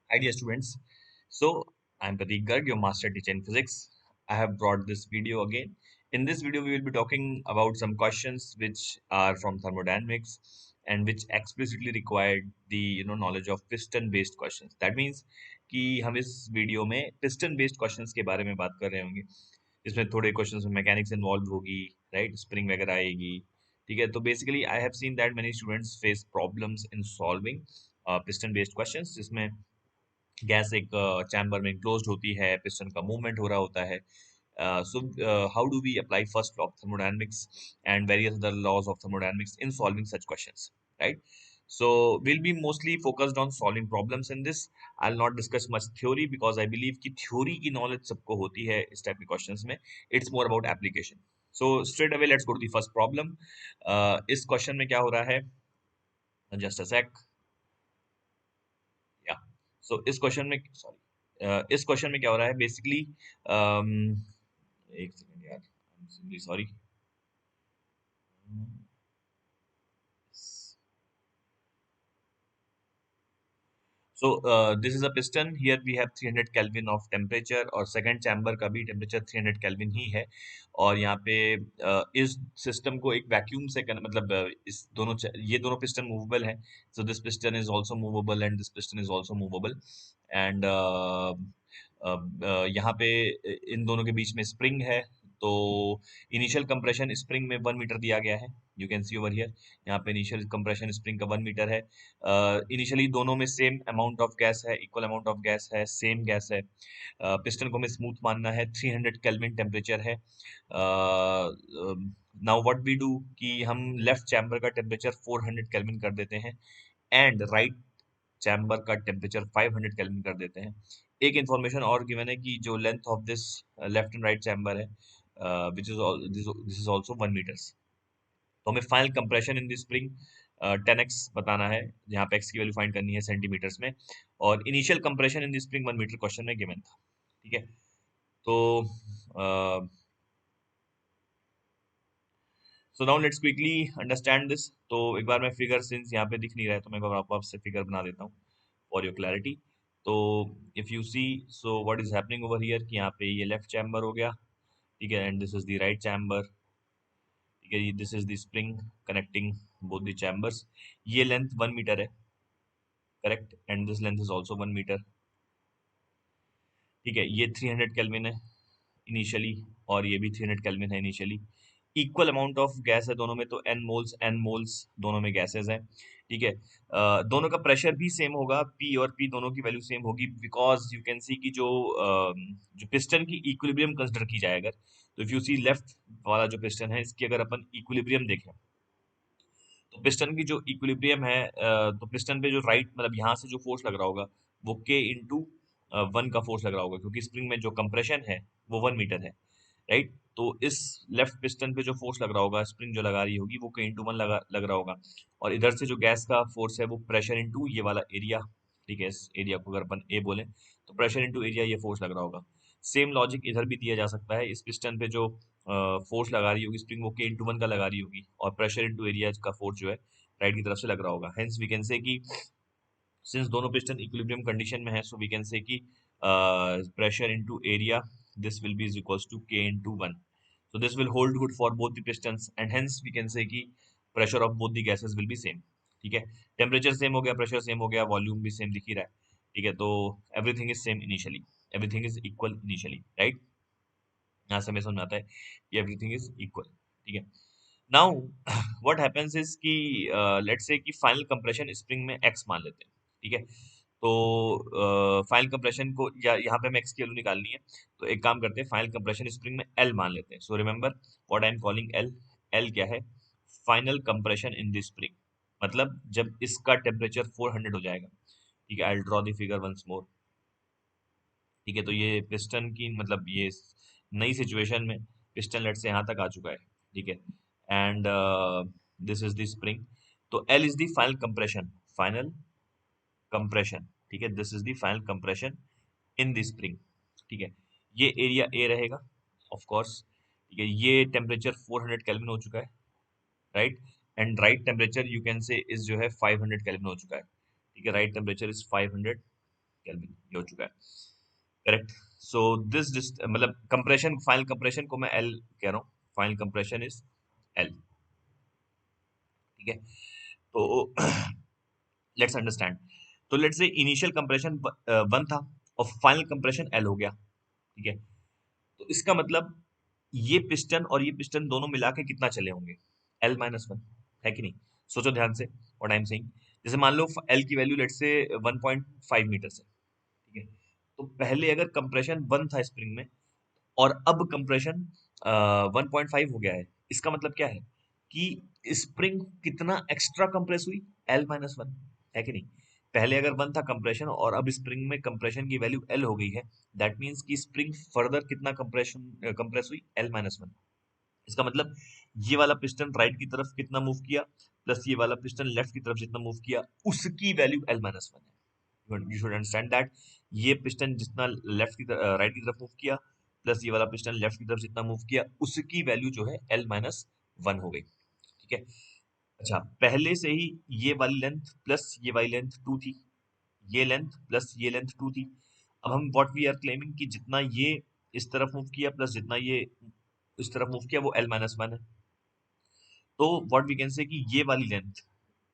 Hi dear students. So I'm Pratik Garg, your master teacher in physics. I have brought this video again. In this video, we will be talking about some questions which are from thermodynamics and which explicitly required the knowledge of piston based questions. That means कि हम इस video में piston based questions के बारे में बात कर रहे होंगे. इसमें थोड़े क्वेश्चंस में मैकेनिक्स इन्वॉल्व होगी, राइट? स्प्रिंग वगैरह आएगी. ठीक है, तो basically I have seen that many students face problems in solving piston based questions, जिसमें गैस एक चैम्बर में क्लोज्ड होती है, पिस्टन का मूवमेंट हो रहा होता है. So how do we apply first law of thermodynamics and various other laws of thermodynamics in solving such questions, right? So we'll be mostly focused on solving problems in this. I'll not discuss much theory because I believe कि theory की knowledge सबको होती है इस type के questions में. It's more about application. So straight away let's go to the first problem. इस question में क्या हो रहा है? Just a sec. Yeah. So इस क्वेश्चन में सॉरी इस क्वेश्चन में क्या हो रहा है बेसिकली. एक सेकंड यार, I am sorry. So this is a piston. Here we have 300 Kelvin of temperature और second chamber का भी temperature 300 Kelvin ही है. और यहाँ पे इस system को एक vacuum से मतलब इस दोनों ये दोनों piston movable हैं. So this piston is also movable and this piston is also movable. And यहाँ पे इन दोनों के बीच में spring है. तो इनिशियल कंप्रेशन स्प्रिंग में 1 मीटर दिया गया है. You can see over here. यहाँ पे इनिशियल कंप्रेशन स्प्रिंग का 1 मीटर है. इनिशियली दोनों में सेम अमाउंट ऑफ गैस है, इक्वल अमाउंट ऑफ गैस है, सेम गैस है. पिस्टन को हमें स्मूथ मानना है, 300 केल्विन टेम्परेचर है. नाउ व्हाट वी डू कि हम लेफ्ट चैम्बर का टेम्परेचर 400 केल्विन कर देते हैं एंड राइट चैम्बर का टेम्परेचर 500 केल्विन कर देते हैं. एक इंफॉर्मेशन और गिवन है कि जो length of this left and right chamber है which is this is also 1 meters. तो हमें final compression in the spring 10x बताना है, जहाँ पे x की वैल्यू फाइंड करनी है सेंटीमीटर्स में. और initial compression in the spring 1 metre question में गिवन था. ठीक है, तो so now let's quickly understand this. तो एक बार मैं फिगर, सिंस यहाँ पे दिख नहीं रहा है तो मैं आपको आपसे फिगर बना देता हूँ फॉर योर क्लैरिटी. तो if you see, so what is happening over here कि यहाँ पे ये लेफ्ट चैम्बर हो गया. ठीक है, and this is the right chamber. ठीक है, this is the spring connecting both the chambers. ये लेंथ 1 मीटर है, correct, and this length is also 1 metre. ठीक है, ये 300 केल्विन है इनिशियली और ये भी 300 केल्विन है initially. Equal amount of gas है दोनों में, तो एन मोल्स दोनों में गैसेस हैं. ठीक है, दोनों का प्रेशर भी सेम होगा, पी और पी दोनों की वैल्यू सेम होगी, बिकॉज यू कैन सी कि जो पिस्टन की इक्विलिब्रियम कंसिडर की जाए अगर, तो इफ यू सी लेफ्ट वाला जो पिस्टन है इसकी अगर अपन इक्विलिब्रियम देखें, तो पिस्टन की जो इक्विलिब्रियम है, तो पिस्टन पे जो राइट मतलब यहाँ से जो फोर्स लग रहा होगा वो के इंटू 1 का फोर्स लग रहा होगा, क्योंकि स्प्रिंग में जो कंप्रेशन है वो 1 मीटर है, राइट. तो इस लेफ्ट पिस्टन पे जो फोर्स लग रहा होगा, स्प्रिंग जो लगा रही होगी वो के इंटू 1 लग रहा होगा. और इधर से जो गैस का फोर्स है वो प्रेशर इंटू ये वाला एरिया. ठीक है, इस एरिया को अगर अपन ए बोले तो प्रेशर इंटू एरिया ये फोर्स लग रहा होगा. सेम लॉजिक इधर भी दिया जा सकता है. इस पिस्टन पे जो फोर्स लगा रही होगी स्प्रिंग वो के इंटू 1 का लगा रही होगी और प्रेशर इंटू एरिया का फोर्स जो है राइट की तरफ से लग रहा होगा. हेंस वी कैन से कि सिंस दोनों पिस्टन इक्विलिब्रियम कंडीशन में है, सो वी कैन से कि pressure into area this will be is equals to k into 1. so this will hold good for both the pistons and hence we can say कि pressure of both the gases will be same. ठीक है, temperature same हो गया, pressure same हो गया, volume भी same दिख ही रहा है. ठीक है, तो everything is same initially, everything is equal initially, right. यहाँ से हमें समझ में आता है कि एवरीथिंग इज इक्वल. ठीक है, नाउ व्हाट हैपेंस इज कि लेट्स से कि फाइनल कंप्रेशन स्प्रिंग में एक्स मान लेते हैं. ठीक है, तो फाइनल कंप्रेशन को या यहाँ पे हमें एक्स की वैल्यू निकालनी है, तो एक काम करते हैं, फाइनल कंप्रेशन स्प्रिंग में एल मान लेते हैं. So remember what I am calling L. L क्या है? Final compression in this spring. मतलब जब इसका टेम्परेचर 400 हो जाएगा. ठीक है, I draw the figure once more. ठीक है, तो ये पिस्टन की मतलब ये नई सिचुएशन में पिस्टन लेट से यहाँ तक आ चुका है. ठीक है, and this is the spring. तो L is the final compression, final compression. ठीक है, this is the final compression in the spring. ठीक है, ये एरिया ए रहेगा ऑफ कोर्स. ठीक है, ये टेम्परेचर 400 केल्विन हो चुका है, right. And right temperature you can say is जो है 500 केल्विन हो चुका है. ठीक है, राइट टेम्परेचर इज 500 केल्विन, ये हो चुका है। करेक्ट। सो दिस मतलब कंप्रेशन, फाइनल कंप्रेशन को मैं एल कह रहा हूँ, फाइनल कंप्रेशन इज एल। ठीक है, तो लेट्स अंडरस्टैंड। तो लेट्स से इनिशियल कंप्रेशन 1 था और फाइनल कंप्रेशन एल हो गया। ठीक है, तो इसका मतलब ये पिस्टन और ये पिस्टन दोनों मिला के कितना चले होंगे, L-1, है कि नहीं? सोचो ध्यान से व्हाट आई एम सेइंग। जैसे मान लो एल की वैल्यू लेट्स से 1.5 मीटर है। ठीक है, तो पहले अगर कंप्रेशन 1 था स्प्रिंग में और अब कंप्रेशन 1.5 हो गया है, इसका मतलब क्या है कि स्प्रिंग कितना एक्स्ट्रा कंप्रेस हुई, L-1, है कि नहीं? पहले अगर 1 था कंप्रेशन और अब स्प्रिंग में कंप्रेशन की वैल्यू L हो गई है, दैट मीन्स कि स्प्रिंग फर्दर कितना कंप्रेस हुई, L-1। इसका मतलब ये वाला पिस्टन राइट की तरफ कितना मूव किया प्लस ये वाला पिस्टन लेफ्ट की तरफ जितना मूव किया, उसकी वैल्यू L-1 है। यू शुड अंडरस्टैंड दैट ये पिस्टन जितना लेफ्ट की राइट की तरफ मूव किया प्लस ये वाला पिस्टन लेफ्ट की तरफ जितना मूव किया, उसकी वैल्यू जो है L-1 हो गई। ठीक है, अच्छा पहले से ही ये वाली लेंथ प्लस ये वाली लेंथ 2 थी, ये लेंथ प्लस ये लेंथ 2 थी। अब हम व्हाट वी आर क्लेमिंग कि जितना ये इस तरफ मूव किया प्लस जितना ये इस तरफ मूव किया वो L-1 है। तो व्हाट वी कैन से कि ये वाली लेंथ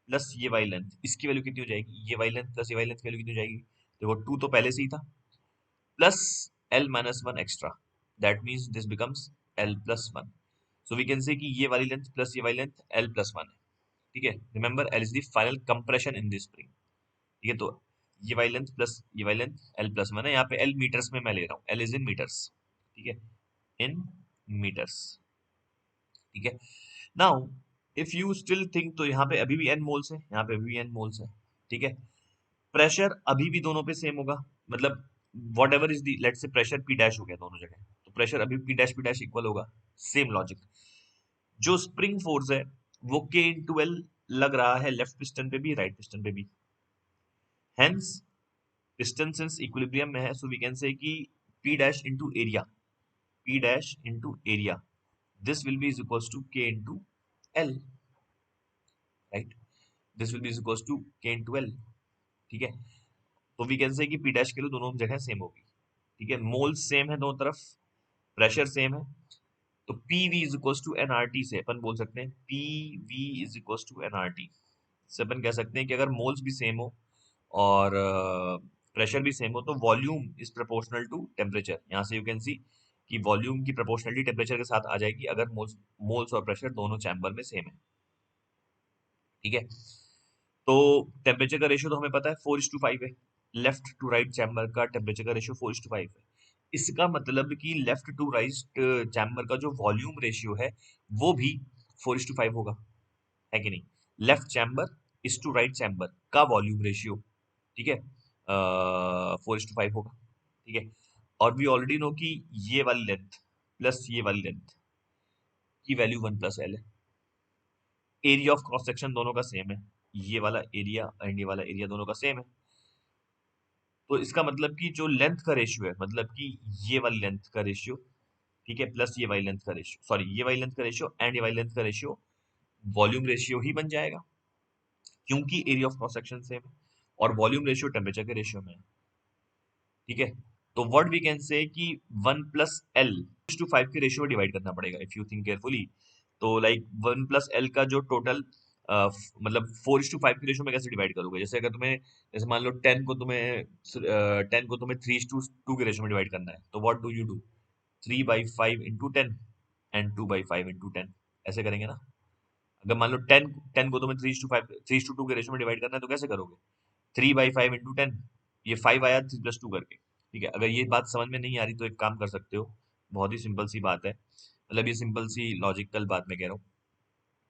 प्लस ये वाली लेंथ, इसकी वैल्यू कितनी हो जाएगी, ये वाली लेंथ प्लस ये वाली लेंथ की वैल्यू कितनी हो जाएगी, देखो 2 तो पहले से ही था plus L-1 extra, that means this becomes L+1। So we can say कि ये वाली लेंथ प्लस ये वाली लेंथ L+1 है। ठीक है, remember L is the final compression in this spring. ठीक है, तो ये वाली लेंथ प्लस ये वाली लेंथ L+1 है। यहाँ पे L मीटर्स में मैं ले रहा हूँ, L इज इन मीटर्स। ठीक है, इन मीटर्स। ठीक है, now if you still think, तो यहाँ पे अभी भी n मोल्स है, यहाँ पे अभी भी n मोल्स है। ठीक है, प्रेशर अभी भी दोनों पे सेम होगा, मतलब whatever is the, let say pressure P dash हो गया दोनों जगह, तो प्रेशर अभी P डैश इक्वल होगा। सेम लॉजिक, जो स्प्रिंग फोर्स है वो K/L लग रहा है लेफ्ट पिस्टन पे भी राइट पिस्टन पे भी। हेंस पिस्टन सिंस इक्विलिब्रियम में है, सो वी कैन से कि P dash into area, P dash into area, this will be is equals to K/L, right? This will be is equals to K/L। ठीक है, तो we can say कि P dash के लिए दोनों जगह same होगी। ठीक है, मोल सेम है दोनों तरफ, प्रेशर सेम है, तो P V is equals to NRT से अपन बोल सकते हैं P V is equals to NRT से अपन कह सकते हैं कि अगर मोल्स भी सेम हो और प्रेशर भी सेम हो तो volume is proportional to temperature. यहाँ से यू कैन सी कि वॉल्यूम की प्रोपोर्शनलिटी टेम्परेचर के साथ आ जाएगी अगर मोल्स मोल्स और प्रेशर दोनों चैम्बर में सेम है। ठीक है, तो टेम्परेचर का रेशियो तो हमें पता है 4:5 है, लेफ्ट टू राइट चैम्बर का टेम्परेचर का रेशियो 4:5 है। इसका मतलब कि लेफ्ट टू राइट चैम्बर का जो वॉल्यूम रेशियो है वो भी 4:5 होगा, है कि नहीं? Left chamber is to right chamber का वॉल्यूम रेशियो, ठीक है, 4:5 होगा। ठीक है, और वी ऑलरेडी नो कि ये वाली लेंथ प्लस ये वाली लेंथ की वैल्यू 1+L है। एरिया ऑफ क्रॉस सेक्शन दोनों का सेम है, ये वाला एरिया एंड ये वाला एरिया दोनों का सेम है। तो इसका मतलब कि जो लेंथ का रेशियो है, मतलब कि ये वाली लेंथ का रेशियो, ठीक है, प्लस ये वाली लेंथ का रेशियो, सॉरी ये वाली लेंथ का रेशियो एंड ये वाली लेंथ का रेशियो वॉल्यूम रेशियो ही बन जाएगा, क्योंकि area of cross section same है और वॉल्यूम रेशियो टेम्परेचर के रेशियो में है। ठीक है, तो व्हाट वी कैन से कि 1+L/5 के रेशियो में डिवाइड करना पड़ेगा इफ यू थिंक केयरफुली। तो लाइक 1+L का जो टोटल मतलब 4:5 के रेशियो में कैसे डिवाइड करोगे, जैसे अगर तुम्हें, जैसे मान लो 10 को तुम्हें 3:2 के रेशियो में डिवाइड करना है, तो what do you do, 3/5 × 10 and 2/5 × 10, ऐसे करेंगे ना। अगर मान लो 10 को तुम्हें 3:2 के रेशियो में डिवाइड करना है तो कैसे करोगे, 3/5 × 10, ये 5 आया 3+2 करके। ठीक है, अगर ये बात समझ में नहीं आ रही तो एक काम कर सकते हो, बहुत ही सिंपल सी बात है, मतलब ये सिंपल सी लॉजिकल बात मैं कह रहा हूँ।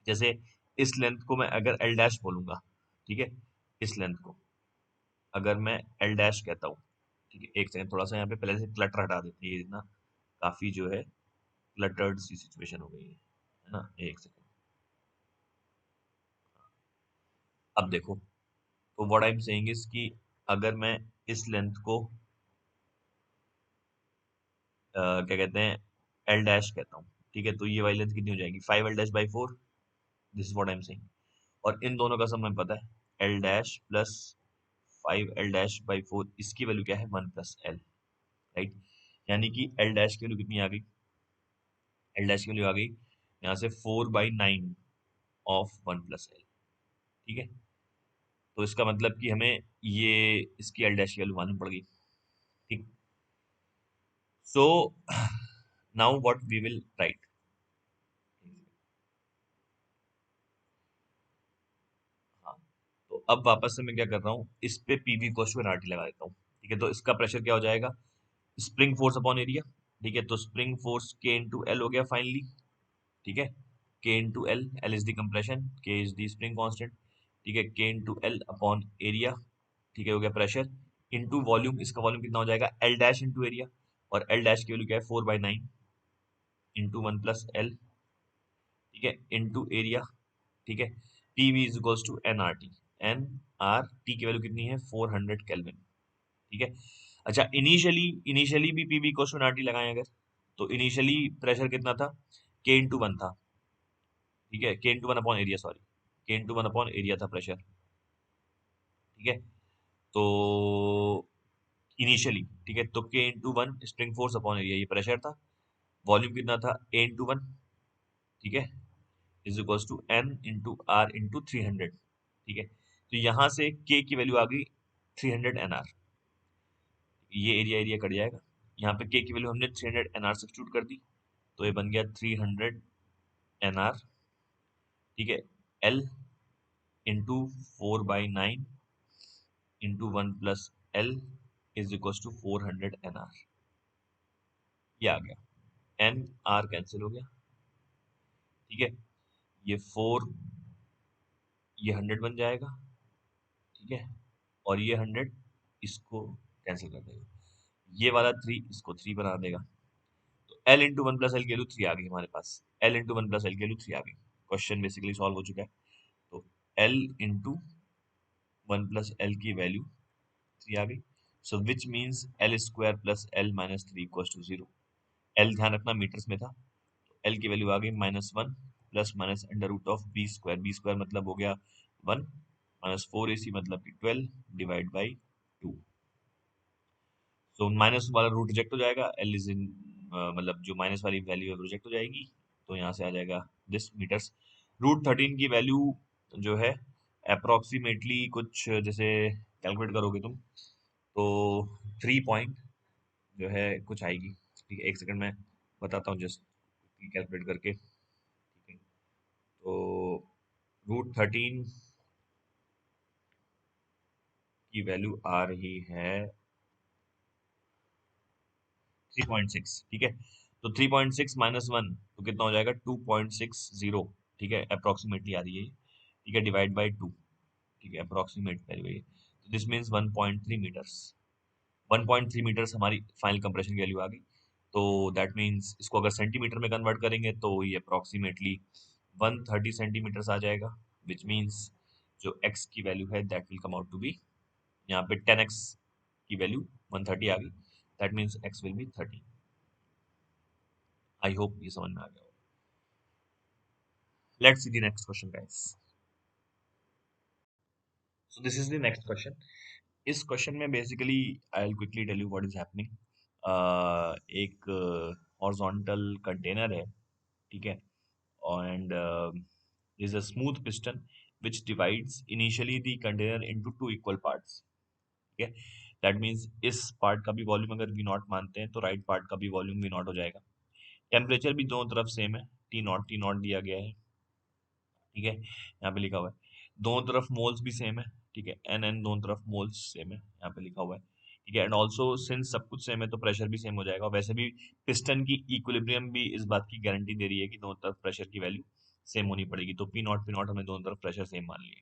जैसे इस लेंथ को मैं अगर एल डैश बोलूंगा, ठीक है, इस लेंथ को अगर मैं एल डैश कहता हूँ, ठीक है, एक सेकंड थोड़ा सा यहाँ पे पहले से क्लटर हटा देते हैं, ये ना काफी जो है क्लटर्ड सी सिचुएशन हो गई है ना, एक सेकंड। अब देखो, तो what I am saying is कि अगर मैं इस लेंथ को क्या कहते हैं, एल डैश कहता हूँ, ठीक है, तो ये वाली लेंथ कितनी हो जाएगी, 5L-4, this is what I am saying. और इन दोनों का सम हमें पता है, एल डैश प्लस 5L-4, इसकी वैल्यू क्या है 1+L, राइट। यानी कि L डैश की वैल्यू कितनी आ गई, L डैश की वैल्यू आ गई यहाँ से 4/9 ऑफ 1+L, ठीक है। तो इसका मतलब कि हमें ये इसकी L डैश की वैल्यू मालूम पड़ गई, ठीक। So now what we will write, हाँ, तो अब वापस से मैं क्या कर रहा हूँ, इस पे पीवी इक्वल्स टू एनआरटी लगा देता हूँ, ठीक है। तो इसका प्रेशर क्या हो जाएगा, स्प्रिंग फोर्स अपॉन एरिया, ठीक है। तो स्प्रिंग फोर्स के इंटू एल हो गया फाइनली, ठीक है। K into L, L is the compression, के इज द स्प्रिंग कांस्टेंट, ठीक है। K into L upon area, ठीक है, हो गया प्रेशर इंटू वॉल्यूम। इसका वॉल्यूम कितना हो जाएगा, एल डैश इंटू एरिया, और एल डैश की वैल्यू क्या है 4/9 इंटू 1+L, ठीक है, इंटू एरिया, ठीक है। PV is equals to N R T, N R T की वैल्यू कितनी है 400 केल्विन, ठीक है। अच्छा, इनिशियली इनिशियली भी PV equals to N R T लगाएं अगर, तो इनिशियली प्रेशर कितना था, के इंटू वन था, ठीक है। K into one upon area, sorry, K into one upon area था प्रेशर, ठीक है। तो इनिशियली, ठीक है, तो K into one spring force upon area ये प्रेशर था। वॉल्यूम कितना था, ए इंटू वन, ठीक है, is equals to N into R into 300, ठीक है। तो यहाँ से के की वैल्यू आ गई 300 एन आर, ये एरिया एरिया कट जाएगा, यहाँ पे के की वैल्यू हमने 300 एन आर सब्स्टिट्यूट कर दी, तो ये बन गया 300 एन आर, ठीक है। L into 4/9 into 1+L is equals to 400 N R, ये आ गया। एन आर कैंसिल हो गया, ठीक है। ये 4, ये 100 बन जाएगा, ठीक है। और ये 100 इसको कैंसिल कर देगा, ये वाला 3 इसको 3 बना देगा। तो L इंटू 1+L की वैल्यू 3 आ गई हमारे पास, L इंटू 1+L की वैल्यू 3 आ गई, क्वेश्चन बेसिकली सॉल्व हो चुका है। तो L इंटू 1+L की वैल्यू 3 आ गई, so which means L² plus L minus 3 equals to 0। L ध्यान रखना मीटर्स में था, तो L की वैल्यू आ गई -1 plus minus under root of b² मतलब हो गया 1 माइनस 4ac मतलब कि 12 डिवाइड बाई 2। सो माइनस वाला रूट रिजेक्ट हो जाएगा, एल इज इन मतलब जो माइनस वाली वैल्यू है रिजेक्ट हो जाएगी, तो यहाँ से आ जाएगा दिस मीटर्स। रूट 13 की वैल्यू जो है अप्रोक्सीमेटली कुछ जैसे कैलकुलेट करोगे तुम, तो 3 पॉइंट जो है कुछ आएगी, ठीक है। एक सेकंड में बताता हूँ जस्ट कैलकुलेट करके, ठीक है। तो रूट 13 की वैल्यू आ रही है 3.6, ठीक है। तो 3.6 -1 तो कितना हो जाएगा 2.60, ठीक है, अप्रोक्सीमेटली आ रही है, ठीक है, डिवाइड बाई 2, ठीक है, अप्रोक्सीमेट वैल्यू है। तो दिस मीन्स 1.3 मीटर्स, 1.3 मीटर्स हमारी फाइनल कंप्रेशन की वैल्यू आ गई। तो दैट मीन्स इसको अगर सेंटीमीटर में कन्वर्ट करेंगे तो ये अप्रोक्सीमेटली 130 सेंटीमीटर्स आ जाएगा, विच मीन्स जो x की वैल्यू है that will come out to be, यहाँ पे 10x की वैल्यू 130 आ गई, that means x will be 30। I hope ये समझ में आ गया। Let's see the next question, guys. So this is the next question. इस क्वेश्चन में basically I will quickly tell you what is happening. एक हॉरिजॉन्टल कंटेनर है, ठीक है, and is a smooth piston which divides initially the container into two equal parts, ठीक है। That means इस part का भी वॉल्यूम अगर वी नॉट मानते हैं तो राइट पार्ट का भी वॉल्यूम वी नॉट हो जाएगा। टेम्परेचर भी दोनों तरफ सेम है, टी नॉट दिया गया है, ठीक है, यहाँ पे लिखा हुआ है। दोनों तरफ मोल्स भी सेम है, ठीक है, एन एन दोनों तरफ मोल्स सेम है, यहाँ पे लिखा हुआ है, ठीक है। एंड ऑल्सो सिंस सब कुछ सेम है तो प्रेशर भी सेम हो जाएगा। वैसे भी पिस्टन की इक्विलिब्रियम भी इस बात की गारंटी दे रही है कि दोनों तरफ प्रेशर की वैल्यू सेम होनी पड़ेगी। तो पी नॉट हमने दोनों तरफ प्रेशर सेम मान लिया,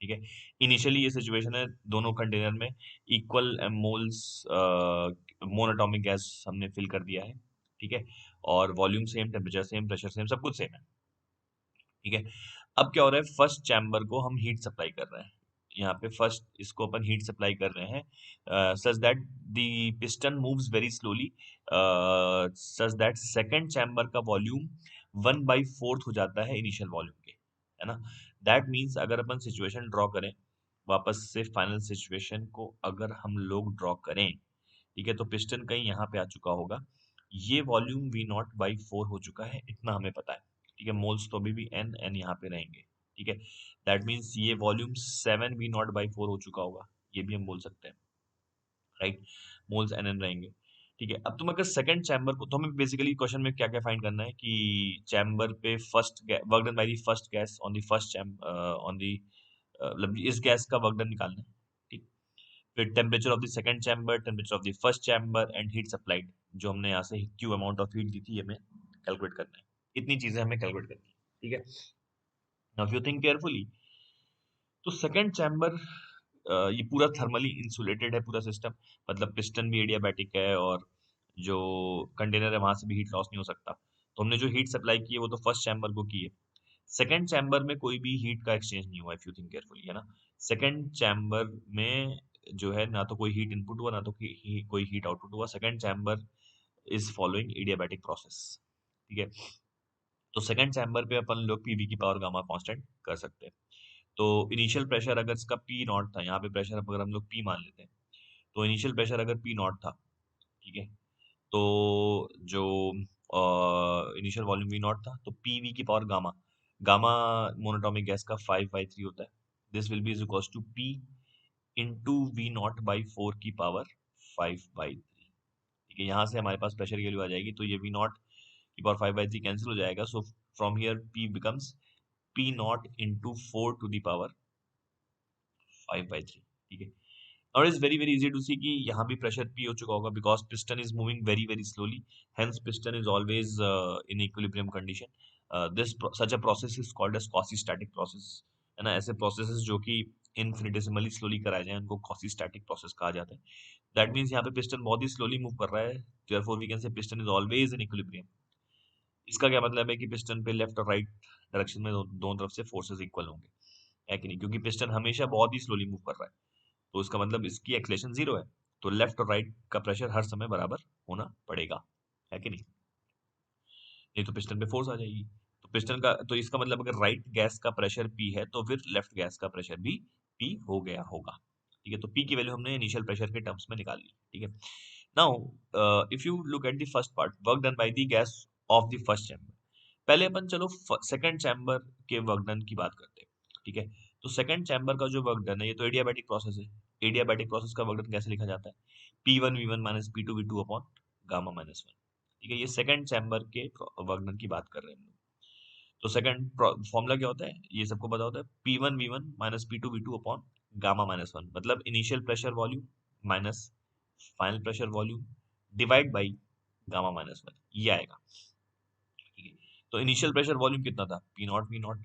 ठीक है। इनिशियली ये सिचुएशन है, दोनों कंटेनर में इक्वल मोल्स मोनोटॉमिक गैस हमने फिल कर दिया है, ठीक है, और volume same, temperature same, pressure same, सब कुछ सेम है, ठीक है। अब क्या हो रहा है, फर्स्ट चैम्बर को हम हीट सप्लाई कर रहे हैं, यहाँ पे फर्स्ट इसको अपन हीट सप्लाई कर रहे हैं such that the piston moves very slowly, such that second chamber का वॉल्यूम 1/4 हो जाता है इनिशियल वॉल्यूम के, है ना। दैट मीन्स अगर अपन सिचुएशन ड्रॉ करें, वापस से फाइनल सिचुएशन को अगर हम लोग ड्रॉ करें, ठीक है, तो पिस्टन कहीं यहाँ पे आ चुका होगा। ये वॉल्यूम वी नॉट बाई 4 हो चुका है, इतना हमें पता है, ठीक है। मोल्स तो अभी भी एन एन यहाँ पे रहेंगे, ठीक है। दैट मीन्स ये वॉल्यूम 7 वी नॉट बाई 4 हो चुका होगा, ये भी हम बोल सकते हैं, राइट। मोल्स एन एन रहेंगे, ठीक है। अब तुम अगर सेकंड चैम्बर को, तो हमें बेसिकली क्वेश्चन में क्या क्या फाइंड करना है कि चैम्बर पे first work done by the first gas on the first on the मतलब इस गैस का वर्क डन निकालना है, ठीक। फिर temperature of the second chamber, temperature of the first chamber and heat supplied, जो हमने यहाँ से क्यू अमाउंट ऑफ हीट दी थी, हमें कैलकुलेट करना है। इतनी चीजें हमें कैलकुलेट करनी है, ठीक है। Now if you think carefully, तो सेकंड चैम्बर ये पूरा थर्मली इंसुलेटेड है पूरा सिस्टम, मतलब पिस्टन भी एडियाबैटिक है और जो कंटेनर है वहां से भी हीट लॉस नहीं हो सकता। तो हमने जो हीट सप्लाई की है वो तो फर्स्ट चैम्बर को की है। सेकंड चैम्बर में कोई भी हीट का एक्सचेंज नहीं हुआ, इफ यू थिंक केयरफुली, है ना। सेकंड चैम्बर में जो है ना तो कोई हीट इनपुट हुआ, ना तो कोई हीट आउटपुट हुआ। Second chamber is following adiabatic process, ठीक है। तो सेकंड चैम्बर पे अपन लोग पीवी की पावर गामा कांस्टेंट कर सकते हैं। तो इनिशियल प्रेशर अगर इसका पी नॉट था, यहाँ पे प्रेशर अगर हम लोग पी मान लेते हैं, तो इनिशियल प्रेशर अगर पी नॉट था, ठीक है, तो जो इनिशियल वॉल्यूम वी नॉट था, तो पी वी की power gamma, gamma monatomic gas का 5/3 होता है। This will be is equals to P into V not by 4 की पावर 5/3, ठीक है। यहाँ से हमारे पास प्रेशर की वैल्यू आ जाएगी, तो ये वी नॉट की पावर 5/3 कैंसिल हो जाएगा। So from here P becomes P not into 4 to the power 5/3, ठीक है। Now it is very very easy to see कि यहाँ भी pressure P हो चुका होगा because piston is moving very very slowly, hence piston is always in equilibrium condition. Such a process is called as quasi-static process, है ना। ऐसे processes जो कि infinitesimally slowly कराए जाएं उनको quasi-static process कहा जाता है। That means यहाँ पे piston बहुत ही slowly move कर रहा है, therefore we can say piston is always in equilibrium. इसका क्या मतलब है कि पिस्टन पे लेफ्ट और राइट डायरेक्शन में दोनों तरफ से फोर्सेस इक्वल होंगे, है कि नहीं, क्योंकि पिस्टन हमेशा बहुत ही स्लोली मूव कर रहा है, तो इसका मतलब इसकी एक्सेलेरेशन 0 है, तो लेफ्ट और राइट का प्रेशर हर समय बराबर होना पड़ेगा, है कि नहीं। नहीं तो पिस्टन पे फोर्स आ जाएगी। तो पिस्टन का, तो इसका मतलब अगर राइट गैस का प्रेशर पी है तो फिर लेफ्ट गैस का प्रेशर भी पी हो गया होगा, ठीक है। तो पी की वैल्यू हमने इनिशियल प्रेशर के टर्म्स में निकाल ली, ठीक है। Now if you look at the first part, work done by the gas off the first chamber. पहले अपन चलो सेकंड चैम्बर के वर्क डन की बात करते हैं, ठीक है। तो सेकंड चैम्बर का जो वर्क डन है, ये तो एडियाबैटिक प्रोसेस है। एडियाबैटिक प्रोसेस का वर्क डन कैसे लिखा जाता है? P1 V1 minus P2 V2 upon gamma minus 1, ठीक है। ये सेकंड चैम्बर के वर्क डन की बात कर रहे हैं हम लोग। तो सेकंड फॉर्मूला क्या होता है, ये सबको पता होता है, P1 V1 minus P2 V2 upon gamma minus 1, मतलब initial pressure volume minus final pressure volume divide by gamma minus 1, ये आएगा, ठीक है। तो इनिशियल प्रेशर वॉल्यूम कितना था? P0 V0,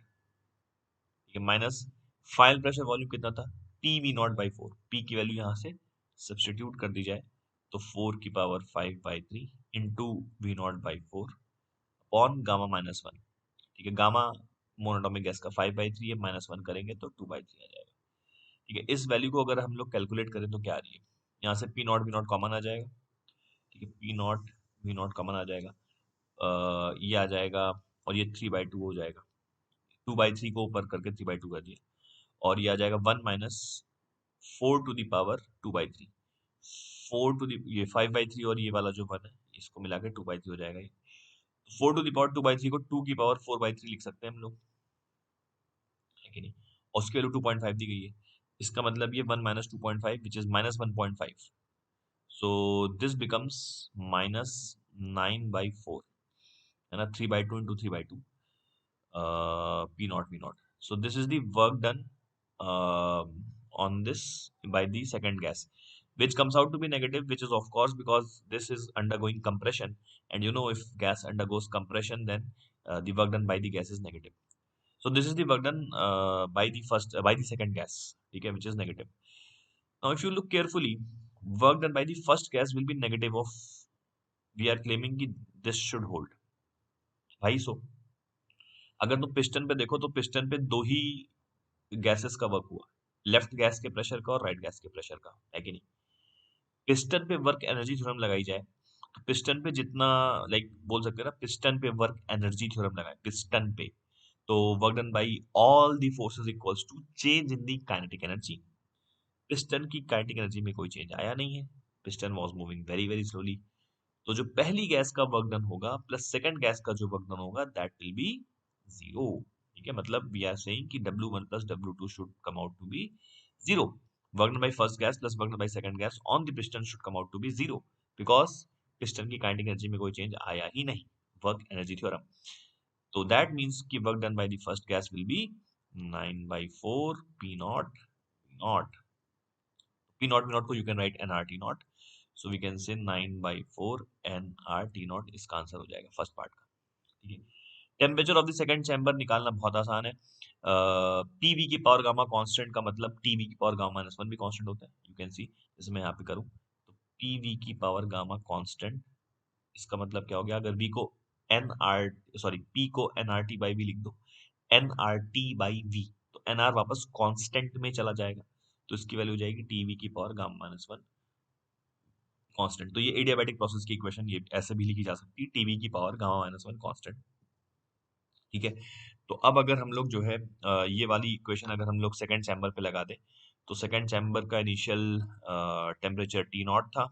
ठीक है, माइनस फाइनल प्रेशर वॉल्यूम कितना था? P V0/4, P की वैल्यू यहाँ से सब्सटीट्यूट कर दी जाए तो 4 की power 5/3 into V0/4 upon gamma minus 1, ठीक है। गामा मोनोटॉमिक गैस का 5/3 है, माइनस 1 करेंगे तो 2/3 आ जाएगा, ठीक है। इस वैल्यू को अगर हम लोग कैलकुलेट करें तो क्या आ रही है? यहाँ से P0 V0 कॉमन आ जाएगा, ठीक है। P0 V0 कॉमन आ जाएगा, ये आ जाएगा और ये 3/2 हो जाएगा। 2/3 को ऊपर करके 3/2 कर दिया, और ये आ जाएगा 1 minus 4 to the power 2/3, 4 to the, ये 5/3 और ये वाला जो 1 है इसको मिला के 2/3 हो जाएगा। ये 4 टू द पावर 2/3 को 2 की पावर 4/3 लिख सकते हैं हम लोग, है कि नहीं। और उसकी वैल्यू 2.5 दी गई है, इसका मतलब ये 1 minus 2.5 which is minus 1.5, so this becomes minus 9/4, है ना। 3/2 into 3/2 P0 V0. So this is the work done on this by the second gas, which comes out to be negative, which is of course because this is undergoing compression, and you know if gas undergoes compression, then the work done by the gas is negative. So this is the work done by the second gas, okay, which is negative. Now if you look carefully, work done by the first gas will be negative of, we are claiming कि this should hold, भाई। सो अगर तुम piston पे देखो तो piston पे दो ही gases का वर्क हुआ, लेफ्ट गैस के प्रेशर का और राइट गैस के प्रेशर का, है कि नहीं। पिस्टन पे वर्क एनर्जी थ्योरम लगाई जाए तो पिस्टन पे जितना, लाइक बोल सकते हैं ना, पिस्टन पे वर्क एनर्जी थ्योरम लगाए पिस्टन पे, तो work done by all the forces equals to change in the kinetic energy piston की काइनेटिक एनर्जी में कोई चेंज आया नहीं है, piston was moving very very slowly. तो जो पहली गैस का वर्क डन होगा प्लस सेकंड गैस का जो वर्क डन होगा दैट विल बी जीरो। ठीक है, मतलब वी आर सेइंग कि W1 plus W2 should come out to be zero. Work done by first gas plus work done by second gas on the piston should come out to be zero because piston की kinetic energy में कोई change आया ही नहीं, work energy theorem. तो that means कि work done by the first gas will be 9/4 P naught naught P naught V naught को you can write nRT naught, so we can say 9/4 nRT naught इसका answer हो जाएगा first part का। ठीक है, temperature of the second chamber निकालना बहुत आसान है। पीवी की पावर गामा कांस्टेंट का मतलब टीवी की पावर गामा -1 भी कांस्टेंट होता है, यू कैन सी। जैसे मैं यहाँ पे करूँ तो पीवी की पावर गामा कांस्टेंट, इसका मतलब क्या हो गया, अगर वी को एन आर सॉरी पी को N R T by V लिख दो, N R T by V, तो एन आर वापस कांस्टेंट में चला जाएगा, तो इसकी वैल्यू हो जाएगी टीवी की पावर गामा -1 कांस्टेंट। तो ये एडियाबैटिक प्रोसेस की इक्वेशन ये ऐसे भी लिखी जा सकती है, टीवी की पावर गामा -1 कांस्टेंट। ठीक है, तो अब अगर हम लोग जो है ये वाली इक्वेशन अगर हम लोग सेकंड चैम्बर पे लगा दें, तो सेकंड चैम्बर का इनिशियल टेम्परेचर टी नॉट था।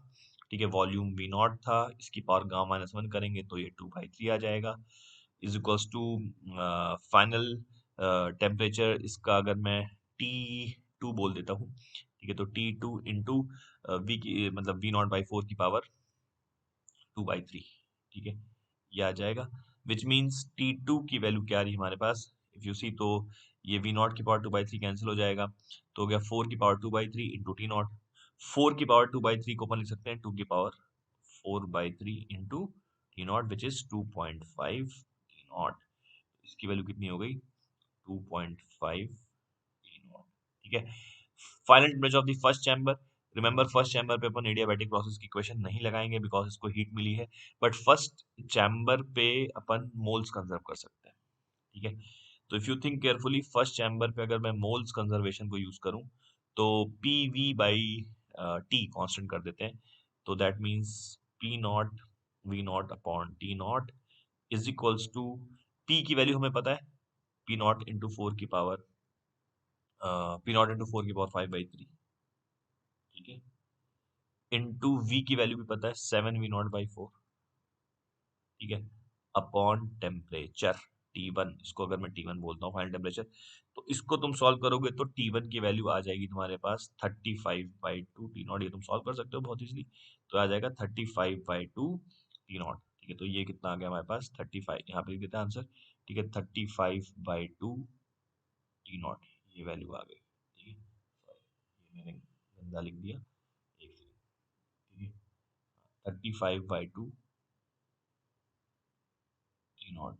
ठीक है, वॉल्यूम वी नॉट था, इसकी पावर गामा -1 करेंगे तो ये 2/3 आ जाएगा, is equals to final temperature इसका अगर मैं T2 बोल देता हूँ। ठीक है, तो T2 इंटू वी की मतलब V0/4 की पावर 2/3। ठीक है, ये आ जाएगा, विच मीन्स T2 की वैल्यू क्या आ रही है हमारे पास, इफ यू सी तो ये V0 की पावर 2/3 कैंसिल हो जाएगा, तो हो गया 4 की पावर 2/3 इंटू T0। 4 की पावर 2/3 को अपन लिख सकते हैं 2 की power 4/3 into T0 which is 2.5 T0। इसकी वैल्यू कितनी हो गई, 2.5 T0। ठीक है, final temperature of the first chamber, remember first chamber पे अपन एडियाबैटिक प्रोसेस की इक्वेशन नहीं लगाएंगे बिकॉज इसको हीट मिली है, बट फर्स्ट चैम्बर पे अपन मोल्स कंजर्व कर सकते हैं। ठीक है, तो if you think carefully first chamber पे अगर मैं मोल्स कंजर्वेशन को यूज करूं तो P V by T constant कर देते हैं, तो that means P not V not upon T not is equals to, P की वैल्यू हमें पता है, पी नॉट इंटू 4 की पावर पी नॉट इंटू 4 की पावर 5/3। ठीक है, इंटू वी की वैल्यू भी पता है 7V0/4। ठीक है, अपॉन टेम्परेचर T1, इसको अगर मैं T1 बोलता हूँ फाइनल टेम्परेचर, तो इसको तुम सॉल्व करोगे तो T1 की वैल्यू आ जाएगी तुम्हारे पास 35/2 T0। ये तुम सॉल्व कर सकते हो बहुत इजीली, तो आ जाएगा 35/2 T0। ठीक है, तो ये कितना आ गया हमारे पास 35, यहाँ पे लिख देते हैं आंसर। ठीक है, 35/2 T0 ये वैल्यू आ गई। ठीक है, सॉरी ये मैंने गंदा लिख दिया, एक सेकंड। ठीक है, 35/2 T0।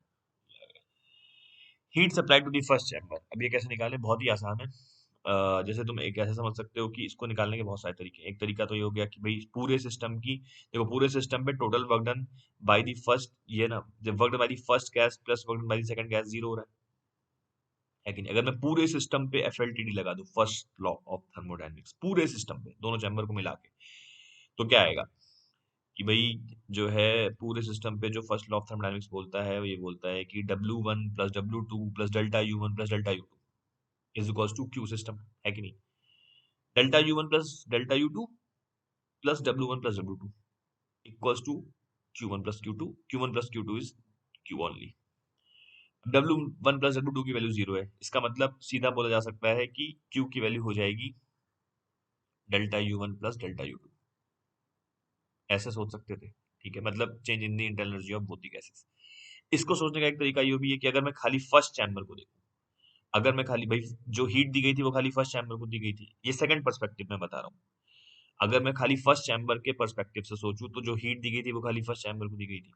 Heat supply to the first chamber, अब ये कैसे निकालें, बहुत ही आसान है। जैसे तुम एक ऐसे समझ सकते हो कि इसको निकालने के बहुत सारे तरीके हैं। एक तरीका तो ये हो गया कि भाई पूरे सिस्टम की, देखो पूरे सिस्टम पे total work done by the first, ये ना जब work done by the first gas plus work done by the second gas zero हो रहा है कि नहीं। अगर मैं पूरे सिस्टम पे FLTD लगा दूं, फर्स्ट लॉ ऑफ थर्मोडायनेमिक्स, पूरे सिस्टम पे दोनों चैम्बर को मिला के, तो क्या आएगा कि भाई जो है पूरे सिस्टम पे जो फर्स्ट लॉ ऑफ थर्मोडायनेमिक्स बोलता है वो ये बोलता है कि W1 plus W2 plus delta U1 plus delta U2 is equals to Q system, है कि नहीं। Delta U1 plus delta U2 plus W1 plus W2 equals to Q1 plus Q2, Q1 plus Q2 is Q only. W1 plus W2 की value zero है, इसका मतलब सीधा बोला जा सकता है कि Q की वैल्यू हो जाएगी delta U1 plus delta U2, ऐसे सोच सकते थे। ठीक है, मतलब change in the internal energy of both the gases. इसको सोचने का एक तरीका ये भी है कि अगर मैं खाली फर्स्ट चैम्बर को देखूं, अगर मैं खाली भाई जो हीट दी गई थी वो खाली फर्स्ट चैम्बर को दी गई थी, ये सेकंड पर्सपेक्टिव में बता रहा हूँ। अगर मैं खाली फर्स्ट चैम्बर के पर्सपेक्टिव से सोचूं तो जो हीट दी गई थी वो खाली फर्स्ट चैम्बर को दी गई थी।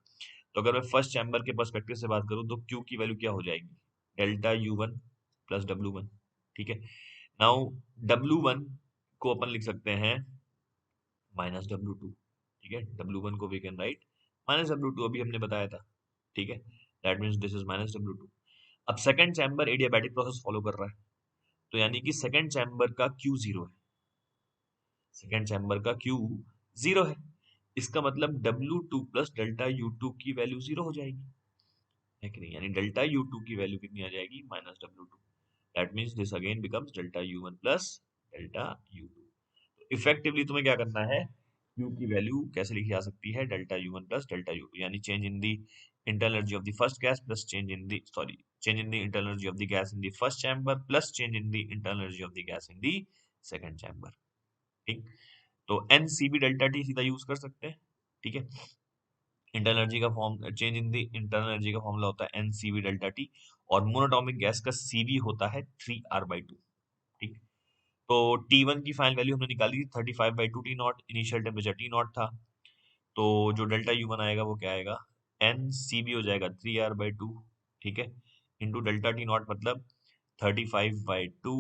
तो अगर मैं फर्स्ट चैम्बर के पर्सपेक्टिव से बात करूं तो क्यू की वैल्यू क्या हो जाएगी, डेल्टा U1 प्लस W1। ठीक है, नाउ W1 को अपन लिख सकते हैं माइनस W2। ठीक है, W1 को we can write minus W2, अभी हमने बताया था। ठीक है, that means this is minus W2। अब second chamber adiabatic process follow कर रहा है, तो यानी कि सेकंड चैम्बर का Q जीरो है, सेकंड चैम्बर का Q जीरो है, इसका मतलब W2 प्लस डेल्टा U2 की वैल्यू जीरो हो जाएगी, है कि नहीं। यानी डेल्टा U2 की वैल्यू कितनी आ जाएगी, minus W2। That means this again becomes delta U1 plus delta U2। Effectively तुम्हें क्या करना है, Q की वैल्यू कैसे लिखी जा सकती है, delta U1 plus delta U2, यानी change in the internal energy of the first gas plus change in the change in the internal energy of the gas in the first chamber plus change in the internal energy of the gas in the second chamber. ठीक, तो NCB delta T सीधा use कर सकते हैं। ठीक है, internal energy का form, change in the internal energy का फॉर्मूला होता है NCB डेल्टा T, और मोनोटॉमिक गैस का CV होता है 3R/2। ठीक, तो T1 की फाइनल वैल्यू हमने निकाली थी 35/2 T not, initial temperature T not था, तो जो डेल्टा U1 आएगा वो क्या आएगा, NCB हो जाएगा 3R/2, ठीक है, इंटू डेल्टा T नॉट मतलब 35/2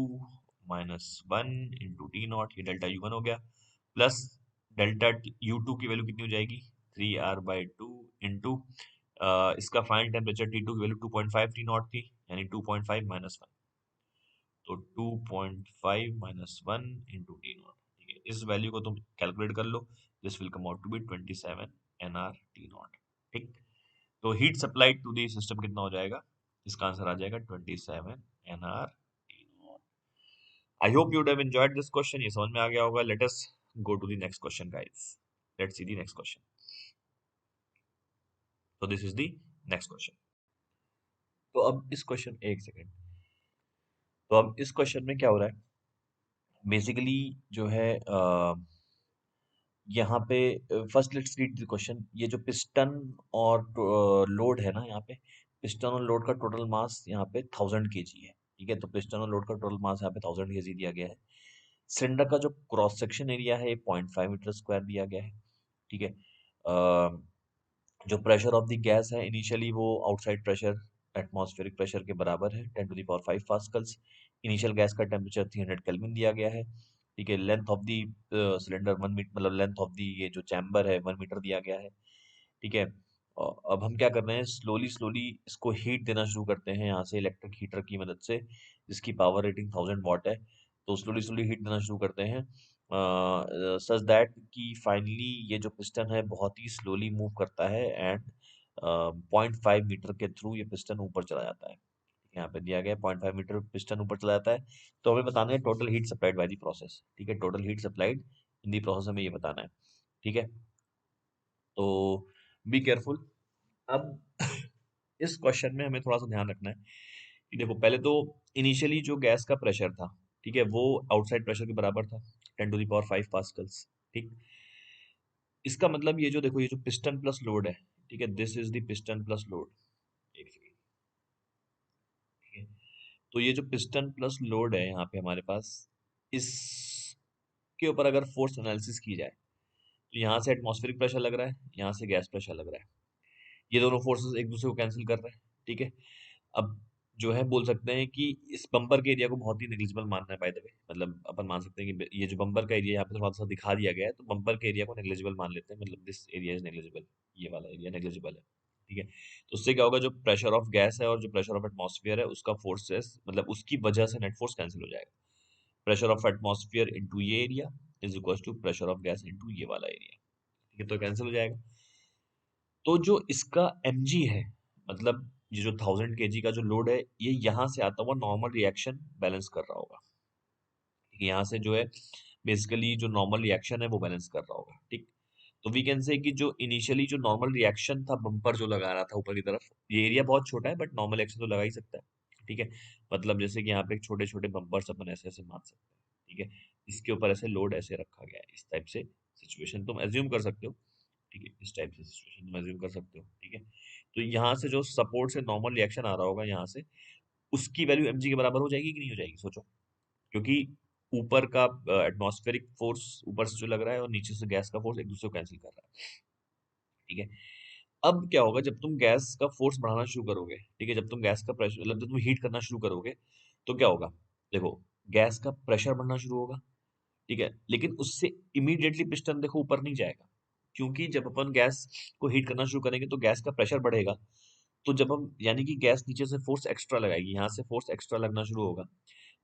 माइनस 1 इंटू T नॉट, ये डेल्टा U1 हो गया, प्लस डेल्टा U2 की वैल्यू कितनी हो जाएगी 3R/2 इंटू इसका फाइनल टेम्परेचर T2 की वैल्यू 2.5 T नॉट थी, यानी 2.5 माइनस 1, तो 2.5 माइनस 1 इंटू T नॉट। ठीक है, इस वैल्यू को तुम कैलकुलेट कर लो, this will come out to be 27 NR T naught. ठीक, तो heat supplied to the system कितना हो जाएगा, इसका आंसर आ जाएगा 27 NR T naught. I hope you would have enjoyed this question, ये समझ में आ गया होगा। Let us go to the next question guys, let's see the next question. तो this is the next question. तो अब इस क्वेश्चन, एक सेकेंड, तो अब इस क्वेश्चन में क्या हो रहा है, बेसिकली जो है यहाँ पे first let's read the question. ये जो पिस्टन और लोड है ना, यहाँ पे पिस्टन और लोड का टोटल मास यहाँ पे 1000 kg है। ठीक है, तो पिस्टन और लोड का टोटल मास यहाँ पे 1000 kg दिया गया है। सिलेंडर का जो क्रॉस सेक्शन एरिया है 0.5 मीटर स्क्वायर दिया गया है। ठीक है, जो प्रेशर ऑफ द गैस है इनिशियली वो आउटसाइड प्रेशर एटमॉस्फेरिक प्रेशर के बराबर है 10⁵ पास्कल्स। इनिशियल गैस का टेम्परेचर 300 केल्विन दिया गया है। ठीक है, length of the cylinder 1 metre, मतलब लेंथ ऑफ दी ये जो चैम्बर है 1 मीटर दिया गया है। ठीक है, और अब हम क्या कर रहे हैं, स्लोली स्लोली इसको हीट देना शुरू करते हैं यहाँ से इलेक्ट्रिक हीटर की मदद से, जिसकी पावर रेटिंग 1000 वाट है। तो स्लोली स्लोली हीट देना शुरू करते हैं सच दैट कि फाइनली ये जो पिस्टन है बहुत ही स्लोली मूव करता है, एंड 0.5 मीटर के थ्रू ये पिस्टन ऊपर चला जाता है। यहाँ पे दिया गया 0.5 मीटर पिस्टन ऊपर चला जाता है। तो हमें बताना है total heat supplied by the process. ठीक है, total heat supplied in the process हमें ये बताना है। ठीक है, तो बी केयरफुल। अब इस क्वेश्चन में हमें थोड़ा सा ध्यान रखना है कि देखो, पहले तो इनिशियली जो गैस का प्रेशर था, ठीक है, वो आउटसाइड प्रेशर के बराबर था 10⁵ पास्कल्स। ठीक, इसका मतलब ये जो देखो, ये जो पिस्टन प्लस लोड है, ठीक है, this is the piston plus load. एक सेकेंड, ठीक है, तो ये जो पिस्टन प्लस लोड है यहाँ पे हमारे पास, इसके ऊपर अगर फोर्स एनालिसिस की जाए तो यहाँ से एटमॉस्फेरिक प्रेशर लग रहा है, यहाँ से गैस प्रेशर लग रहा है, ये दोनों फोर्सेस एक दूसरे को कैंसिल कर रहे हैं। ठीक है, अब जो है बोल सकते हैं कि इस बम्पर के एरिया को बहुत ही नेग्लिजिबल मानना है बाय द वे, मतलब अपन मान सकते हैं कि ये जो बम्पर का एरिया यहाँ पे थोड़ा सा दिखा दिया गया है, तो बम्पर के एरिया को नेग्लिजिबल मान लेते हैं, मतलब दिस एरिया इज नेग्लिजिबल, ये वाला एरिया नेग्लिजिबल है। ठीक है, तो उससे क्या होगा, जो प्रेशर ऑफ गैस है और जो प्रेशर ऑफ एटमॉस्फेयर है उसका फोर्सेस, मतलब उसकी वजह से नेट फोर्स कैंसिल हो जाएगा। प्रेशर ऑफ एटमॉस्फेयर इनटू ये area is equal to pressure of gas into ये वाला एरिया। ठीक है, तो कैंसिल हो जाएगा। तो जो इसका mg है, मतलब ये जो 1000 kg का जो लोड है, ये यहाँ से आता हुआ नॉर्मल रिएक्शन बैलेंस कर रहा होगा। ठीक है, यहाँ से जो है बेसिकली जो नॉर्मल रिएक्शन है वो बैलेंस कर रहा होगा। ठीक, तो वी कैन से कि जो इनिशियली जो नॉर्मल रिएक्शन था, बम्पर जो लगा रहा था ऊपर की तरफ, ये एरिया बहुत छोटा है बट नॉर्मल रिएक्शन तो लगा ही सकता है। ठीक है, मतलब जैसे कि यहाँ पे छोटे छोटे बम्पर्स अपन ऐसे ऐसे मान सकते हैं। ठीक है, इसके ऊपर ऐसे लोड ऐसे रखा गया है, इस टाइप से सिचुएशन तुम एज्यूम कर सकते हो। ठीक है, इस टाइप से सिचुएशन तुम एज्यूम कर सकते हो। ठीक है, तो यहाँ से जो सपोर्ट से नॉर्मल रिएक्शन आ रहा होगा यहाँ से, उसकी वैल्यू mg के बराबर हो जाएगी कि नहीं हो जाएगी, सोचो। क्योंकि ऊपर का एटमॉस्फेरिक फोर्स ऊपर से जो लग रहा है और नीचे से गैस का फोर्स एक दूसरे को कैंसिल कर रहा है। ठीक है, अब क्या होगा, जब तुम गैस का फोर्स बढ़ाना शुरू करोगे, ठीक है, जब तुम गैस का प्रेशर, मतलब जब तुम हीट करना शुरू करोगे, तो क्या होगा, देखो, गैस का प्रेशर बढ़ना शुरू होगा। ठीक है, लेकिन उससे इमीडिएटली पिस्टन देखो ऊपर नहीं जाएगा, क्योंकि जब अपन गैस को हीट करना शुरू करेंगे तो गैस का प्रेशर बढ़ेगा। तो जब हम, यानी कि गैस नीचे से फोर्स एक्स्ट्रा लगाएगी, यहाँ से फोर्स एक्स्ट्रा लगना शुरू होगा,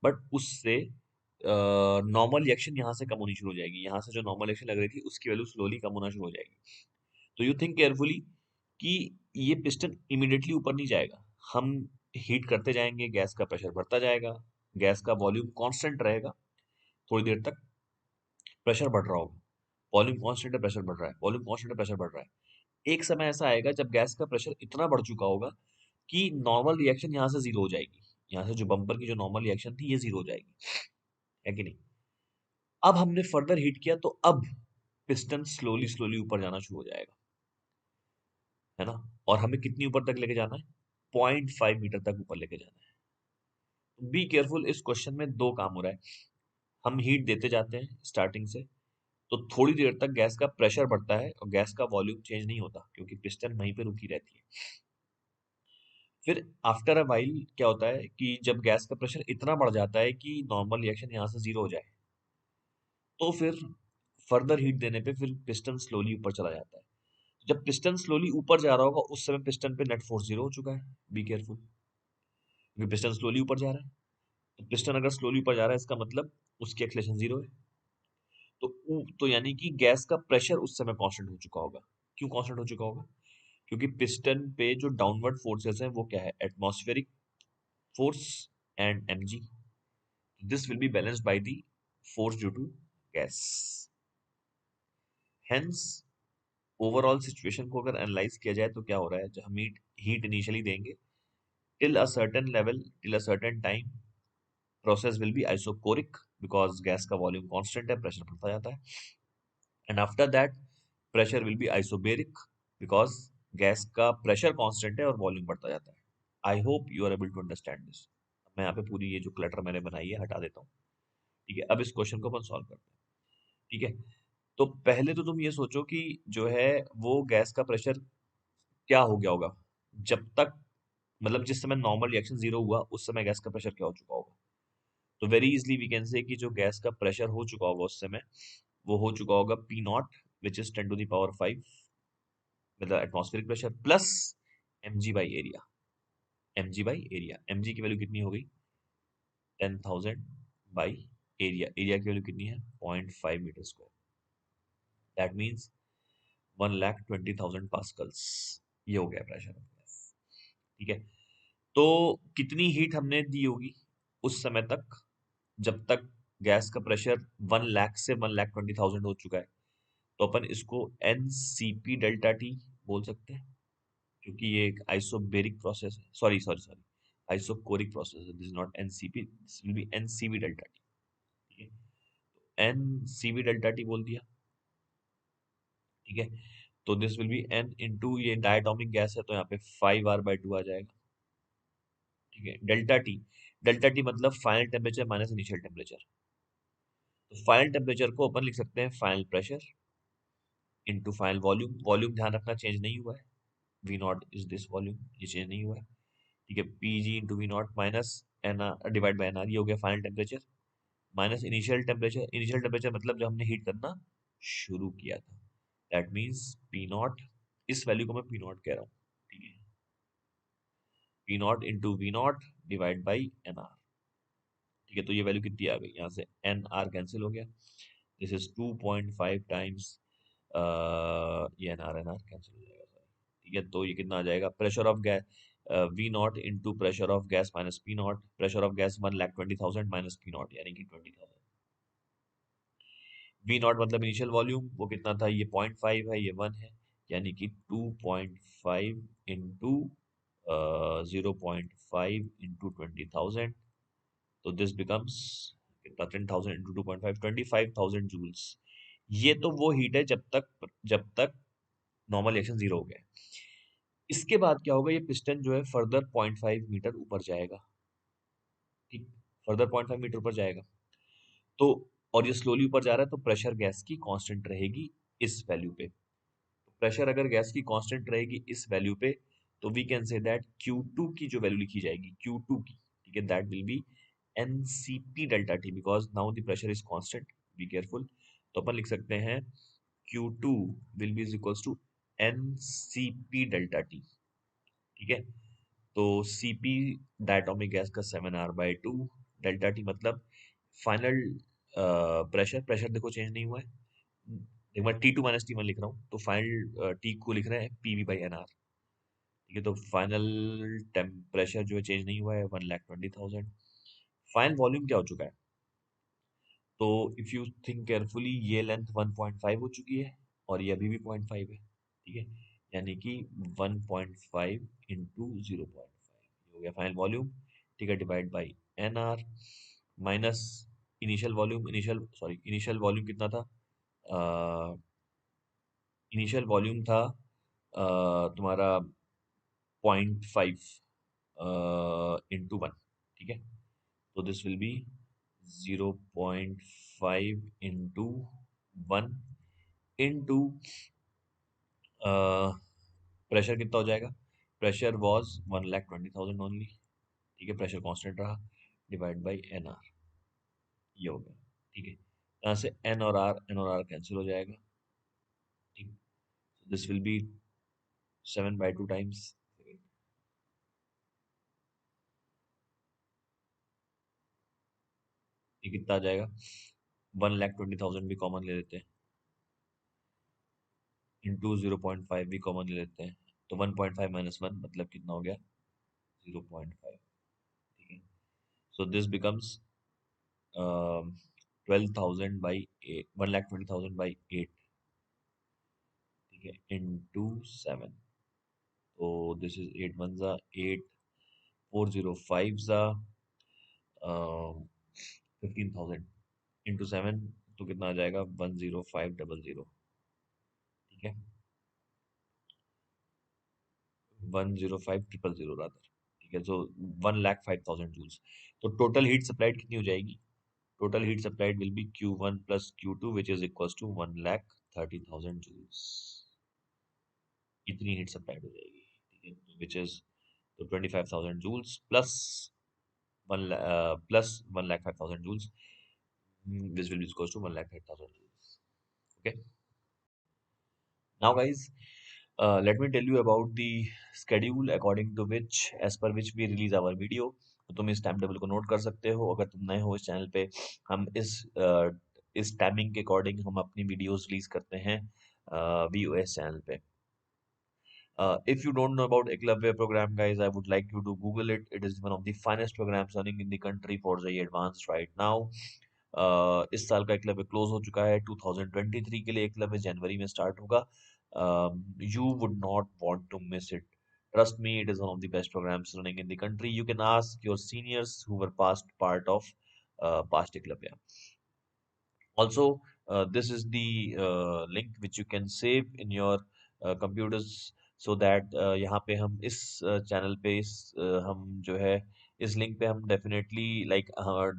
बट उससे नॉर्मल रिएक्शन यहाँ से कम होनी शुरू हो जाएगी, यहाँ से जो नॉर्मल रिएक्शन लग रही थी उसकी वैल्यू स्लोली कम होना शुरू हो जाएगी। तो यू थिंक केयरफुली कि ये पिस्टन इमीडिएटली ऊपर नहीं जाएगा, हम हीट करते जाएंगे, गैस का प्रेशर बढ़ता जाएगा, गैस का वॉल्यूम कांस्टेंट रहेगा थोड़ी देर तक, प्रेशर बढ़ रहा होगा, वॉल्यूम कांस्टेंट है, प्रेशर बढ़ रहा है, वॉल्यूम कांस्टेंट है, प्रेशर बढ़ रहा है। एक समय ऐसा आएगा जब गैस का प्रेशर इतना बढ़ चुका होगा कि नॉर्मल रिएक्शन यहाँ से जीरो हो जाएगी, यहाँ से जो बम्पर की जो नॉर्मल रिएक्शन थी ये जीरो हो जाएगी, है कि नहीं। अब हमने फर्दर हीट किया तो अब पिस्टन स्लोली स्लोली ऊपर जाना शुरू हो जाएगा, है ना। और हमें कितनी ऊपर तक लेके जाना है, 0.5 मीटर तक ऊपर लेके जाना है। बी केयरफुल, इस क्वेश्चन में दो काम हो रहा है। हम हीट देते जाते हैं स्टार्टिंग से, तो थोड़ी देर तक गैस का प्रेशर बढ़ता है और गैस का वॉल्यूम चेंज नहीं होता क्योंकि पिस्टन वहीं पे रुकी रहती है। फिर आफ्टर अ वाइल क्या होता है कि जब गैस का प्रेशर इतना बढ़ जाता है कि नॉर्मल रिएक्शन यहाँ से जीरो हो जाए, तो फिर फर्दर हीट देने पे फिर पिस्टन स्लोली ऊपर चला जाता है। जब पिस्टन स्लोली ऊपर जा रहा होगा उस समय पिस्टन पे नेट फोर्स जीरो हो चुका है। बी केयरफुल, क्योंकि पिस्टन स्लोली ऊपर जा रहा है, तो पिस्टन अगर स्लोली ऊपर जा रहा है इसका मतलब उसकी एक्सेलरेशन जीरो है। तो यानी कि गैस का प्रेशर उस समय कांस्टेंट हो चुका होगा। क्यों कांस्टेंट हो चुका होगा, क्योंकि पिस्टन पे जो डाउनवर्ड फोर्सेस हैं वो क्या है, atmospheric force and mg, this will be balanced by the force due to gas. Hence overall situation को अगर एनालाइज किया जाए तो क्या हो रहा है, जब हम हीट इनिशियली देंगे till a certain level, till a certain time, process will be isochoric because gas का वॉल्यूम कांस्टेंट है, प्रेशर बढ़ता जाता है। And after that pressure will be isobaric because gas का प्रेशर कांस्टेंट है और वॉल्यूम बढ़ता जाता है। I hope you are able to understand this. मैं यहाँ पे पूरी ये जो क्लटर मैंने बनाई है हटा देता हूँ, ठीक है। अब इस क्वेश्चन को अपन सॉल्व करते हैं, ठीक है। तो पहले तो तुम ये सोचो कि जो है वो गैस का प्रेशर क्या हो गया होगा जब तक, मतलब जिस समय नॉर्मल रिएक्शन जीरो हुआ उस समय गैस का प्रेशर क्या हो चुका होगा। तो very easily we can say कि जो गैस का प्रेशर हो चुका होगा उस समय वो हो चुका होगा पी नॉट विच इज 10⁵, मतलब atmospheric pressure, plus mg by area. mg की वैल्यू कितनी हो गई, 10,000 बाई एरिया। एरिया की वैल्यू कितनी है, 0.5 metre square, that means 1,20,000 pascals. ये हो गया प्रेशर ऑफ गैस, ठीक है। तो कितनी हीट हमने दी होगी उस समय तक जब तक गैस का प्रेशर 1 लाख से 1,20,000 हो चुका है, तो अपन इसको NCP डेल्टा टी बोल सकते हैं, क्योंकि ये एक आइसोबेरिक प्रोसेस है, sorry sorry sorry, isochoric process है, this is not NCP, this will be NCV delta T, ठीक है। NCV डेल्टा टी बोल दिया, ठीक है। तो this will be N into, ये डायटोमिक गैस है तो यहाँ पे 5R/2 आ जाएगा, ठीक है। डेल्टा टी मतलब final temperature minus initial temperature. तो फाइनल टेम्परेचर को अपन लिख सकते हैं final pressure into final volume. Volume ध्यान रखना चेंज नहीं हुआ है, V not is this volume, ये चेंज नहीं हुआ है, ठीक है। PG into V not minus N R divide by N R, ये हो गया final temperature, minus initial temperature. Initial temperature मतलब जब हमने हीट करना शुरू किया था, दैट मीन्स पी नॉट, इस वैल्यू को मैं पी नॉट कह रहा हूँ, ठीक है। P not into V not divide by N R, ठीक है। तो ये वैल्यू कितनी आ गई, यहाँ से एन आर कैंसिल हो गया, this is 2.5 times N R cancel हो जाएगा, sorry, ठीक है। तो ये कितना आ जाएगा, pressure of gas V not into pressure of gas minus P not, pressure of gas 1,20,000 minus P not यानी कि 20,000। वी नॉट मतलब इनिशियल वॉल्यूम, वो कितना था, ये 0.5 है, ये 1 है, यानी कि 2.5 इंटू 0.5 इंटू 20,000, तो दिस बिकम्स कितना, 10,000 इंटू 2.5, 25,000 जूल्स। ये तो वो हीट है जब तक नॉर्मल रिएक्शन जीरो हो गया है। इसके बाद क्या होगा, ये पिस्टन जो है फर्दर 0.5 मीटर ऊपर जाएगा, ठीक, फर्दर 0.5 मीटर ऊपर जाएगा। तो और ये स्लोली ऊपर जा रहा है तो प्रेशर गैस की कांस्टेंट रहेगी इस वैल्यू पे। प्रेशर अगर गैस की कांस्टेंट रहेगी इस वैल्यू पे, तो we can say that Q2 की जो वैल्यू लिखी जाएगी, Q2 की, ठीक है, that will be NCP delta T because now the pressure is constant, be careful. तो अपन लिख सकते हैं Q2 will be is equals to NCP delta T, ठीक है। तो Cp डायटोमिक गैस का 7R/2, डेल्टा टी मतलब फाइनल प्रेशर देखो चेंज नहीं हुआ है, एक बार T2 माइनस T1 लिख रहा हूँ, तो फाइनल T को लिख रहे हैं PV बाई NR, ठीक है। तो फाइनल टेम्परेचर जो है चेंज नहीं हुआ है, 1,20,000। फाइनल वॉल्यूम क्या हो चुका है, तो इफ यू थिंक केयरफुली ये लेंथ 1.5 हो चुकी है और ये अभी भी 0.5 है, ठीक है, यानी कि 1.5 इंटू 0.5 हो गया फाइनल वॉल्यूम, ठीक है, divide by N R minus initial volume कितना था, इनिशियल वॉल्यूम था तुम्हारा 0.5 इंटू वन, ठीक है, तो this will B 0.5 into one into pressure कितना हो जाएगा, प्रेशर वॉज 1,20,000 ओनली, ठीक है, प्रेशर कांस्टेंट रहा, डिवाइड बाई एन आर, ये हो गया, ठीक है, यहाँ से एन और आर कैंसिल हो जाएगा, ठीक, दिस विल बी 7/2 टाइम्स, ये कितना आ जाएगा, 1,20,000 भी कॉमन ले लेते हैं, इंटू 0.5 भी कॉमन ले लेते हैं, तो 1.5 माइनस वन मतलब कितना हो गया, 0.5, ठीक है, so this becomes 12,000 by 1,20,000 by 8, ठीक है, इंटू 7, तो दिस इज 8 वन ज़ा 8, 405 ज़ा 15,000 इंटू 7, तो कितना आ जाएगा 10500, ठीक है, 105,000 रादर, ठीक है, सो 1,05,000 जूल्स, तो टोटल हीट सप्लाइड कितनी हो जाएगी, total heat supplied will be Q1 plus Q2 which is equals to 1,30,000 joules, इतनी हीट सप्लाइड हो जाएगी, ठीक है, विच इज तो 25,000 joules plus plus 1,05,000 joules, this will be equals to 1,08,000 joules. Okay. Now, guys, let me tell you about the schedule according to which, as per which we release our video. तो तुम इस time table को note कर सकते हो अगर तुम नए हो इस चैनल पे। हम इस टाइमिंग के अकॉर्डिंग हम अपनी वीडियोस रिलीज करते हैं VOS चैनल पे। If you don't know about Eklavya program, guys, I would like you to Google it. It is one of the finest programs running in the country for the advanced right now. इस साल का Eklavya close हो चुका है, 2023 के लिए एकलव्य जनवरी में start होगा। You would not want to miss it. Trust me, it is one of the best programs running in the country. You can ask your seniors who were past part of past eklavya. Also, this is the link which you can save in your computers so that यहाँ पे हम इस channel पे हम जो है इस link पे हम डेफिनेटली लाइक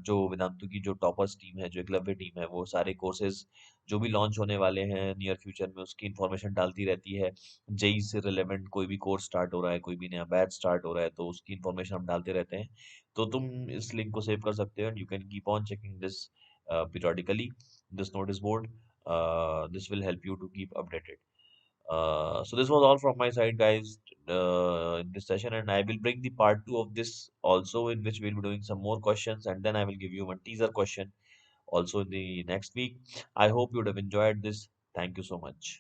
जो वेदांतु की जो टॉपर्स टीम है, जो एकलव्य टीम है, वो सारे कोर्सेज जो भी लॉन्च होने वाले हैं नियर फ्यूचर में उसकी इन्फॉर्मेशन डालती रहती है। जेई से रिलेवेंट कोई भी कोर्स स्टार्ट हो रहा है, कोई भी नया बैच स्टार्ट हो रहा है, तो उसकी इन्फॉर्मेशन हम डालते रहते हैं। तो तुम इस लिंक को सेव कर सकते हो and you can keep on checking this periodically, this notice board. This will help you to keep updated. So this was all from my side, guys, in this session, and I will bring the part two of this also, in which we'll be doing some more questions, and then I will give you one teaser question also in the next week. I hope you would have enjoyed this. Thank you so much.